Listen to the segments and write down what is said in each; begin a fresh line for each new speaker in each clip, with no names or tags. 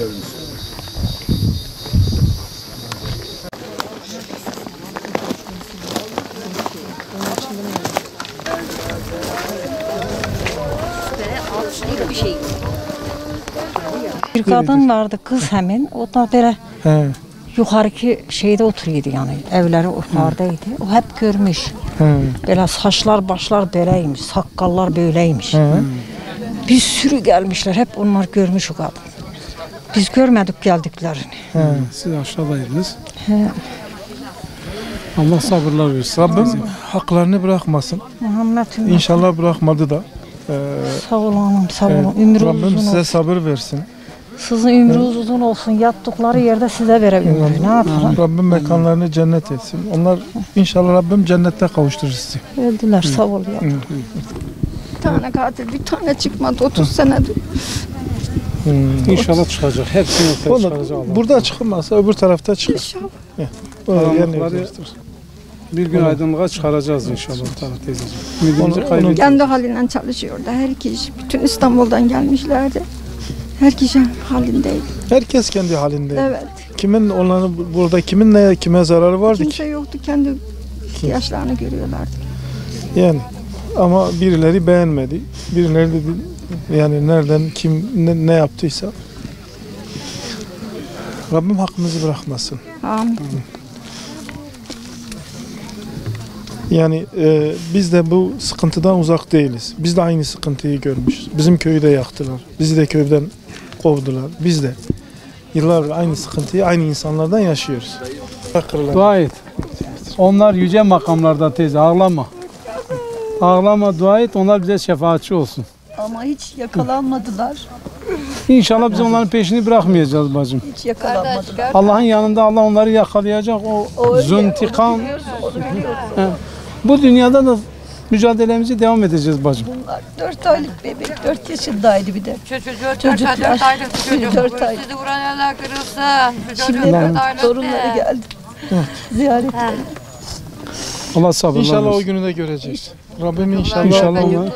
görmüş.
Bir şey.
Bir kadın vardı, kız hemen. O da böyle yukarıki şeyde oturuyordu yani. Evleri yukarıdaydı. O hep görmüş. Böyle saçlar, başlar böyleymiş, sakallar böyleymiş. Bir sürü gelmişler, hep onlar görmüş o kadın. Biz görmedik geldiklerini.
Siz aşağıdaydınız. Allah sabırlar versin.
Rabbim haklarını bırakmasın.
Muhammed'im.
İnşallah bırakmadı da.
Sağ olun, sağ olun. Ömrünüz
Rabbim
uzun
size
olsun.
sabır versin.
Sizin ömrünüz uzun olsun. Yattıkları yerde size vere ömrü. Ne yapalım?
Rabbim mekanlarını cennet etsin. Onlar inşallah Rabbim cennette kavuşturur sizi.
Öldüler, sağ ol ya.
Bir tane katil, bir tane çıkmadı 30 senedir.
İnşallah çıkacak. Hepsini ortaya çıkaracak Allah.
Burada çıkmazsa öbür tarafta çıkar.
İnşallah.
Karanlıkları bir gün aydınlığa çıkaracağız inşallah teyzeciğim. Ümidimizi kaybettik.
Kendi halinden çalışıyordu herkes. Bütün İstanbul'dan gelmişlerdi. Herkes halindeydi.
Herkes kendi halinde.
Evet.
Kimin onların burada kime zararı vardı ki?
Kimse yoktu. Kendi ihtiyaçlarını görüyorlardı.
Yani ama birileri beğenmedi. Birileri dedi yani nereden kim ne yaptıysa Rabbim hakkımızı bırakmasın.
Amin.
Yani biz de bu sıkıntıdan uzak değiliz. Biz de aynı sıkıntıyı görmüşüz. Bizim köyü de yaktılar. Bizi de köyden kovdular. Biz de yıllardır aynı sıkıntıyı aynı insanlardan yaşıyoruz.
Dua et. Onlar yüce makamlarda teyze. Ağlama. Ağlama, dua et. Onlar bize şefaatçi olsun.
Ama hiç yakalanmadılar.
İnşallah biz onların peşini bırakmayacağız bacım.
Hiç yakalanmadılar.
Allah'ın yanında Allah onları yakalayacak. O züntikam. Bu dünyada da mücadelemizi devam edeceğiz bacım.
Bunlar 4 aylık bebek, 4 yaşındaydı bir de.
Çocuk 4 aylık çocuk.
4 aylık.
Sizi vuran eller kırılsın.
Şimdi torunları geldi. Ziyaret geldi.
Allah sabırlar
İnşallah o
versin.
günü de göreceğiz. Rabbim inşallah,
İnşallah onlar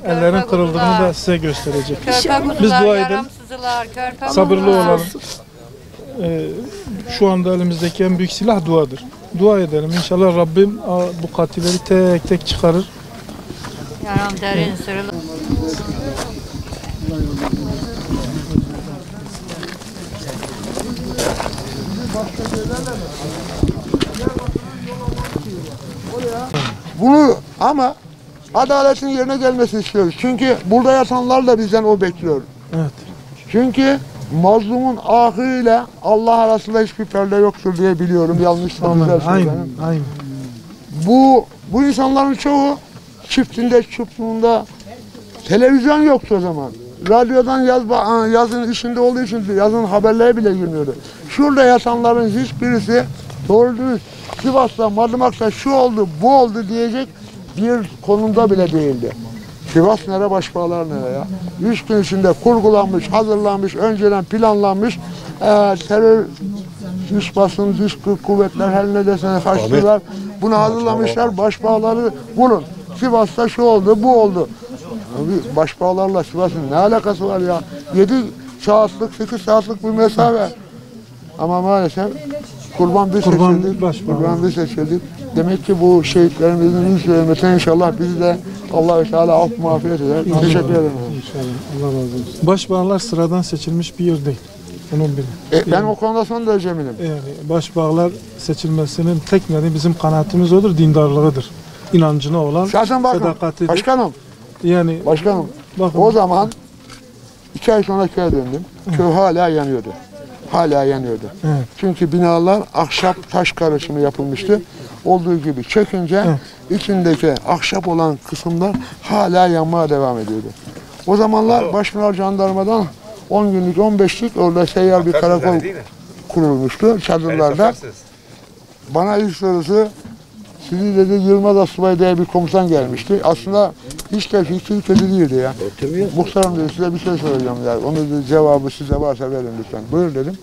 ellerin kırıldığını da size gösterecek. Biz dua edelim. Sabırlı olalım. Şu anda elimizdeki en büyük silah duadır. Dua edelim. İnşallah Rabbim bu katilleri tek tek çıkarır.
Yaram derin sırrı.
Bunu ama adaletin yerine gelmesini istiyoruz. Çünkü burada yatanlar da bizden o bekliyor.
Evet.
Çünkü mazlumun ahıyla Allah arasında hiçbir perde yoktur diye biliyorum. Yanlış
Aynen.
söyleyeyim.
Aynen.
Bu insanların çoğu çiftinde, çubuğunda televizyon yoktu o zaman. Radyodan yazın işinde olduğu için yazın haberleri bile girmiyordu. Şurada yatanların hiçbirisi doğru dürüst Sivas'ta, Madımak'ta şu oldu, bu oldu diyecek bir konumda bile değildi. Sivas nere, Başbağlar nere ya? 3 gün içinde kurgulanmış, hazırlanmış, önceden planlanmış terör dış basın, dış kuvvetler her ne desene kaçtılar. Bunu hazırlamışlar, Başbağları bulun. Sivas'ta şu oldu, bu oldu. Abi Başbağlarla Sivas'ın ne alakası var ya? 7 saatlik, 8 saatlik bir mesafe. Ama maalesef kurban biz seçildik. Demek ki bu şehitlerimizin hürmetine inşallah bizi de Allah-u Teala af mağfiret eder. Teşekkür ederim.
İnşallah. Allah razı olsun.
Başbağlar sıradan seçilmiş bir yer değil. Onun bilin.
Ben o konuda son derece eminim.
Yani başbağlar seçilmesinin tek nedeni bizim kanaatimiz odur, dindarlığıdır. İnancına olan
Şahsen bakın,
sedakatidir.
başkanım,
Bakın.
o zaman 2 ay sonra köye döndüm. Köy hala yanıyordu. Hala yanıyordu.
Evet.
Çünkü binalar ahşap taş karışımı yapılmıştı. Olduğu gibi çökünce içindeki ahşap olan kısımlar hala yanmaya devam ediyordu. O zamanlar Başpınar Jandarma'dan 10 günlük 15'lik orada seyyar bir karakol kurulmuştu çadırlarda. Bana ilk sorusu sizi dedi Yılmaz Asubay diye bir komutan gelmişti. Aslında hiç de fikri kötü değildi ya. Muhtarım dedi size bir şey soracağım ya. Onun dedi, cevabı size varsa verin lütfen. Buyur dedim.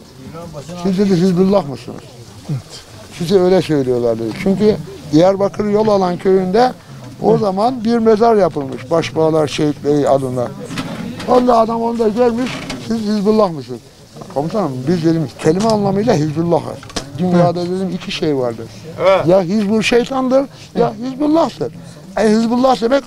Siz dedi Hizbullah mısınız? Size öyle söylüyorlar dedi. Çünkü Diyarbakır Yol Alan köyünde o zaman bir mezar yapılmış. Başbağlar şehitleri adına. Onda adam onda gelmiş. Siz Hizbullah mısınız? Komutanım biz dedim kelime anlamıyla Hizbullah'ız. Dünyada dedim iki şey vardır. Ya Hizbul şeytandır ya Hizbullah'tır. Hizbullah demek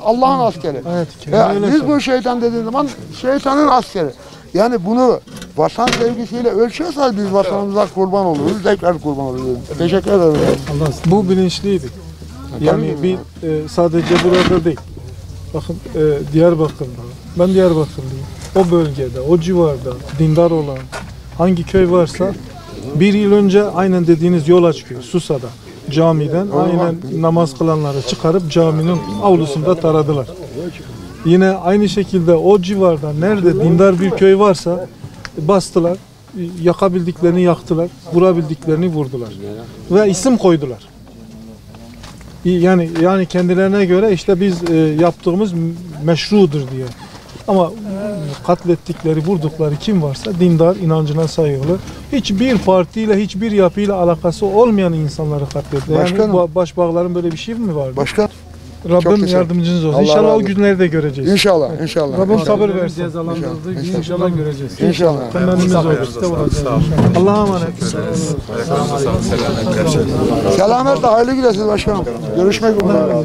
Allah'ın askeri.
Evet,
Ya
öyle
Hizbul şeytan dediğin zaman şeytanın askeri. Yani bunu vatan sevgisiyle ölçüyorsak biz vatanımıza kurban oluruz, tekrar kurban oluruz. Teşekkür ederim.
Allah bu bilinçliydi. Yani bir sadece burada değil. Bakın Diyarbakır'da, ben Diyarbakırlıyım. O bölgede, o civarda dindar olan hangi köy varsa bir yıl önce aynen dediğiniz yola çıkıyor. Susa'da camiden aynen namaz kılanları çıkarıp caminin avlusunda taradılar. Yine aynı şekilde o civarda nerede dindar bir köy varsa bastılar, yakabildiklerini yaktılar, vurabildiklerini vurdular ve isim koydular. Yani kendilerine göre işte biz yaptığımız meşrudur diye. Ama katlettikleri, vurdukları kim varsa dindar, inancına saygılı, hiçbir partiyle, hiçbir yapıyla alakası olmayan insanları katlettiler. Yani bu başbağların böyle bir şey mi vardı?
Başkan.
Rabbim yardımcınız olsun.
Allah
İnşallah
razı
o
olsun.
günleri de göreceğiz.
İnşallah, inşallah.
Rabbim
İnşallah.
sabır versin.
Cezalandırıldığı gün inşallah göreceğiz.
İnşallah.
Temennimiz olur. Allah'a emanet.
Selametle hayırlı gidesiniz başkanım. Görüşmek üzere.